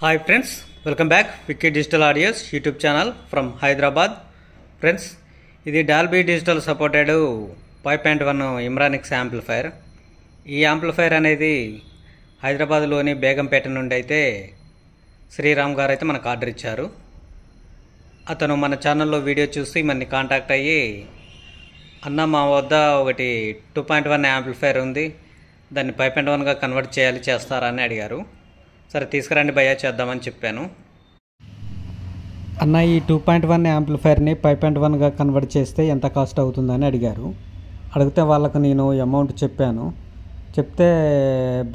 Hi friends, welcome back Vicky digital audios YouTube channel from Hyderabad. Friends, ఇది Dolby digital supported 5.1 ఇమ్రానిక్స్ amplifier. ఈ amplifier అనేది హైదరాబాద్లోని బేగంపేట నుండి అయితే శ్రీరామ్ గారు అయితే మనకు ఆర్డర్ ఇచ్చారు. అతను మన ఛానల్లో వీడియో చూసి మనని కాంటాక్ట్ అయ్యి, అన్న మా వద్ద ఒకటి 2.1 యాంప్లిఫైర్ ఉంది, దాన్ని 5.1గా కన్వర్ట్ చేస్తారా అని అడిగారు. సరే తీసుకురండి భయ్యా, చేద్దామని చెప్పాను. అన్న, ఈ 2.1 యాంప్లిఫైర్ని 5.1గా కన్వర్ట్ చేస్తే ఎంత కాస్ట్ అవుతుందని అడిగారు. అడిగితే వాళ్ళకు నేను అమౌంట్ చెప్పాను. చెప్తే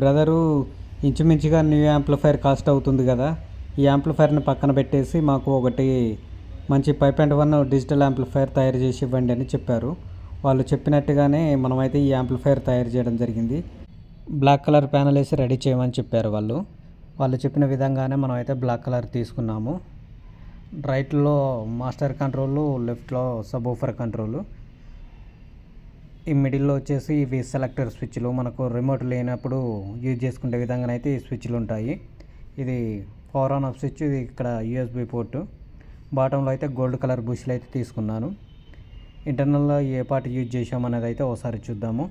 బ్రదరు, ఇంచుమించుగా న్యూ యాంప్లిఫైర్ కాస్ట్ అవుతుంది కదా, ఈ యాంప్లిఫైర్ని పక్కన పెట్టేసి మాకు ఒకటి మంచి 5.1 డిజిటల్ యాంప్లిఫైర్ తయారు చేసి ఇవ్వండి అని చెప్పారు. వాళ్ళు చెప్పినట్టుగానే మనమైతే ఈ యాంప్లిఫైర్ తయారు చేయడం జరిగింది. బ్లాక్ కలర్ ప్యానల్ వేసి రెడీ చేయమని చెప్పారు వాళ్ళు చెప్పిన విధంగానే మనం అయితే బ్లాక్ కలర్ తీసుకున్నాము. రైట్లో మాస్టర్ కంట్రోలు, లెఫ్ట్లో సబ్-వూఫర్ కంట్రోలు, ఈ మిడిల్లో వచ్చేసి ఇవి సెలెక్టర్ స్విచ్లు. మనకు రిమోట్ లేనప్పుడు యూజ్ చేసుకునే విధంగానైతే ఈ స్విచ్లు ఉంటాయి. ఇది పవర్ ఆన్ ఆఫ్ స్విచ్, ఇది ఇక్కడ యూఎస్బి పోర్టు. బాటంలో అయితే గోల్డ్ కలర్ బుష్లు అయితే తీసుకున్నాను. ఇంటర్నల్లో ఏ పార్ట్ యూజ్ చేసామనేది అయితే ఒకసారి చూద్దాము.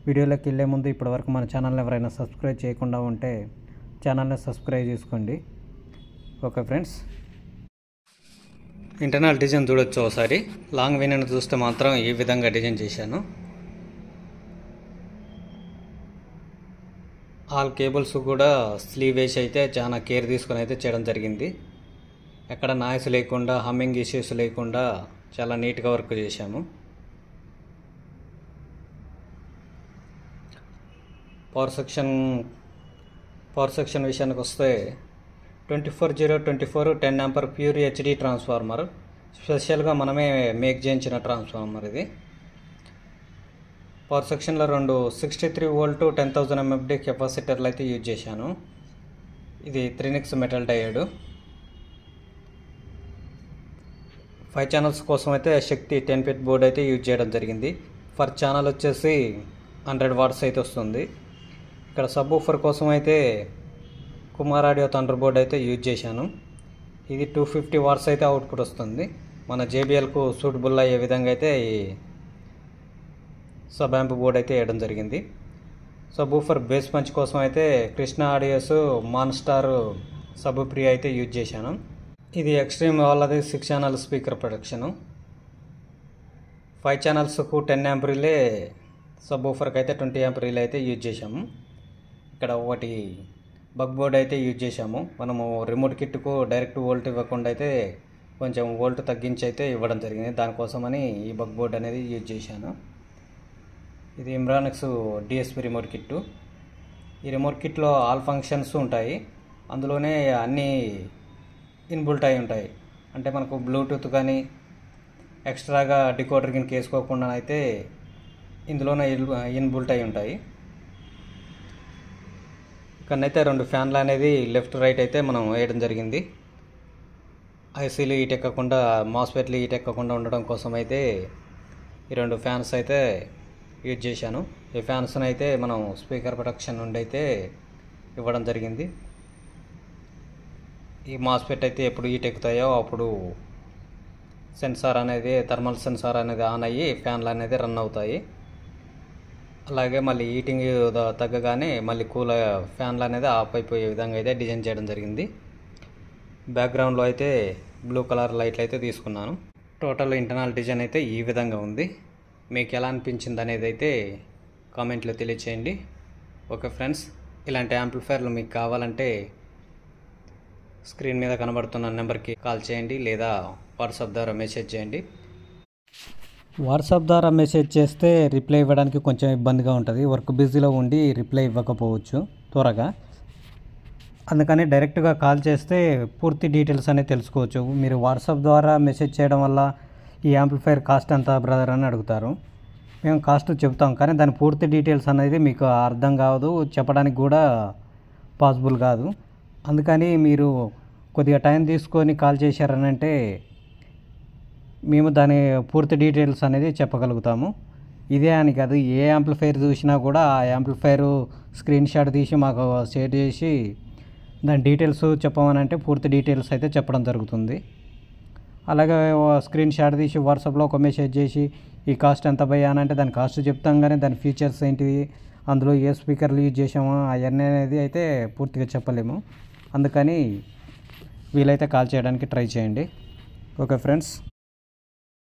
వీడియోలోకి వెళ్ళే ముందు ఇప్పటివరకు మన ఛానల్ని ఎవరైనా సబ్స్క్రైబ్ చేయకుండా ఉంటే ఛానల్ని సబ్స్క్రైబ్ చేసుకోండి. ఓకే ఫ్రెండ్స్, ఇంటర్నల్ డిజైన్ చూడొచ్చు ఒకసారి. లాంగ్ వినను చూస్తే మాత్రం ఈ విధంగా డిజైన్ చేశాను. ఆల్ కేబుల్స్ కూడా స్లీవ్ వేసి అయితే చాలా కేర్ తీసుకొని అయితే చేయడం జరిగింది. ఎక్కడ నాయిస్ లేకుండా, హమ్మింగ్ ఇష్యూస్ లేకుండా చాలా నీట్గా వర్క్ చేశాము. పవర్ సెక్షన్ విషయానికి వస్తే 24/0/24 10 ఆంపర్ ప్యూర్ హెచ్డి ట్రాన్స్ఫార్మర్. స్పెషల్గా మనమే మేక్ చేయించిన ట్రాన్స్ఫార్మర్ ఇది. పవర్ సెక్షన్లో 2 63 వోల్ట్ 10,000 ఎంఎఫ్డి కెపాసిటర్లు అయితే యూజ్ చేశాను. ఇది 3Nix మెటల్ డయోడ్. 5 ఛానల్స్ కోసం అయితే శక్తి 10 ఫిట్ బోర్డ్ అయితే యూజ్ చేయడం జరిగింది. ఫర్ ఛానల్ వచ్చేసి 100 వాట్స్ అయితే వస్తుంది. ఇక్కడ సబ్-వూఫర్ కోసం అయితే కుమార్ ఆడియో థండర్ బోర్డ్ అయితే యూజ్ చేశాను. ఇది 250 వాట్స్ అయితే అవుట్పుట్ వస్తుంది. మన JBLకు సూటబుల్ అయ్యే విధంగా అయితే ఈ సబ్ యాంప్ బోర్డ్ అయితే వేయడం జరిగింది. సబ్-వూఫర్ బేస్ పంచ్ కోసం అయితే Krishna audios monster sub pre అయితే యూజ్ చేశాను. ఇది ఎక్స్ట్రీమ్ వాళ్ళది 6 ఛానల్ స్పీకర్ ప్రొడక్షను. 5 ఛానల్స్కు 10 యాంప్ రిలే, సబ్-వూఫర్కి అయితే 20 యాంప్ రిలే అయితే యూజ్ చేశాము. ఇక్కడ ఒకటి బగ్ బోర్డ్ అయితే యూజ్ చేశాము. మనము రిమోట్ కిట్కు డైరెక్ట్ వోల్ట్ ఇవ్వకుండా అయితే కొంచెం వోల్ట్ తగ్గించి అయితే ఇవ్వడం జరిగింది. దానికోసమని ఈ బగ్ బోర్డ్ అనేది యూజ్ చేశాను. ఇది ఇమ్రానిక్స్ DSP రిమోట్ కిట్టు. ఈ రిమోట్ కిట్లో ఆల్ ఫంక్షన్స్ ఉంటాయి. అందులోనే అన్నీ ఇన్బుల్ట్ అయి ఉంటాయి. అంటే మనకు బ్లూటూత్ కానీ ఎక్స్ట్రాగా డికోడర్ కింద వేసుకోకుండా అయితే ఇందులోనే ఇన్బుల్ట్ అయి ఉంటాయి. ఇక్కడనైతే 2 ఫ్యాన్లు అనేది లెఫ్ట్ రైట్ అయితే మనం వేయడం జరిగింది. ఐసీలు హీట్ ఎక్కకుండా, మాస్ఫెట్లు హీట్ ఎక్కకుండా ఉండడం కోసం అయితే ఈ 2 ఫ్యాన్స్ అయితే యూజ్ చేశాను. ఈ ఫ్యాన్స్ని అయితే మనం స్పీకర్ ప్రొటెక్షన్ నుండి అయితే ఇవ్వడం జరిగింది. ఈ మాస్ఫెట్ అయితే ఎప్పుడు హీట్ ఎక్కుతాయో అప్పుడు సెన్సార్ అనేది, థర్మల్ సెన్సార్ అనేది ఆన్ అయ్యి ఫ్యాన్లు అనేది రన్ అవుతాయి. అలాగే మళ్ళీ హీటింగ్ తగ్గగానే మళ్ళీ కూల్ ఫ్యాన్లు అనేది ఆఫ్ అయిపోయే విధంగా అయితే డిజైన్ చేయడం జరిగింది. బ్యాక్గ్రౌండ్లో అయితే బ్లూ కలర్ లైట్లు అయితే తీసుకున్నాను. టోటల్ ఇంటర్నల్ డిజైన్ అయితే ఈ విధంగా ఉంది. మీకు ఎలా అనిపించింది అనేది అయితే కామెంట్లో తెలియచేయండి. ఓకే ఫ్రెండ్స్, ఇలాంటి యాంప్లిఫైర్లు మీకు కావాలంటే స్క్రీన్ మీద కనబడుతున్న నెంబర్కి కాల్ చేయండి, లేదా వాట్సాప్ ద్వారా మెసేజ్ చేయండి. వాట్సాప్ ద్వారా మెసేజ్ చేస్తే రిప్లై ఇవ్వడానికి కొంచెం ఇబ్బందిగా ఉంటుంది. వర్క్ బిజీలో ఉండి రిప్లై ఇవ్వకపోవచ్చు త్వరగా. అందుకని డైరెక్ట్గా కాల్ చేస్తే పూర్తి డీటెయిల్స్ అనేది తెలుసుకోవచ్చు. మీరు వాట్సాప్ ద్వారా మెసేజ్ చేయడం వల్ల ఈ యాంప్లిఫైర్ కాస్ట్ ఎంత బ్రదర్ అని అడుగుతారు. మేము కాస్ట్ చెప్తాం, కానీ దాని పూర్తి డీటెయిల్స్ అనేది మీకు అర్థం కాదు, చెప్పడానికి కూడా పాసిబుల్ కాదు. అందుకని మీరు కొద్దిగా టైం తీసుకొని కాల్ చేశారనంటే మేము దాని పూర్తి డీటెయిల్స్ అనేది చెప్పగలుగుతాము. ఇదే అని కాదు, ఏ యాంప్లిఫైర్ చూసినా కూడా ఆ యాంప్లిఫైర్ స్క్రీన్ షాట్ తీసి మాకు షేర్ చేసి దాని డీటెయిల్స్ చెప్పమని అంటే పూర్తి డీటెయిల్స్ అయితే చెప్పడం జరుగుతుంది. అలాగే స్క్రీన్ షాట్ తీసి వాట్సాప్లో ఒక మెసేజ్ చేసి ఈ కాస్ట్ ఎంత భయ్యా అని అంటే దాని కాస్ట్ చెప్తాం, కానీ దాని ఫీచర్స్ ఏంటివి, అందులో ఏ స్పీకర్లు యూజ్ చేసామో అవన్నీ అనేది అయితే పూర్తిగా చెప్పలేము. అందుకని వీలైతే కాల్ చేయడానికి ట్రై చేయండి. Okay friends.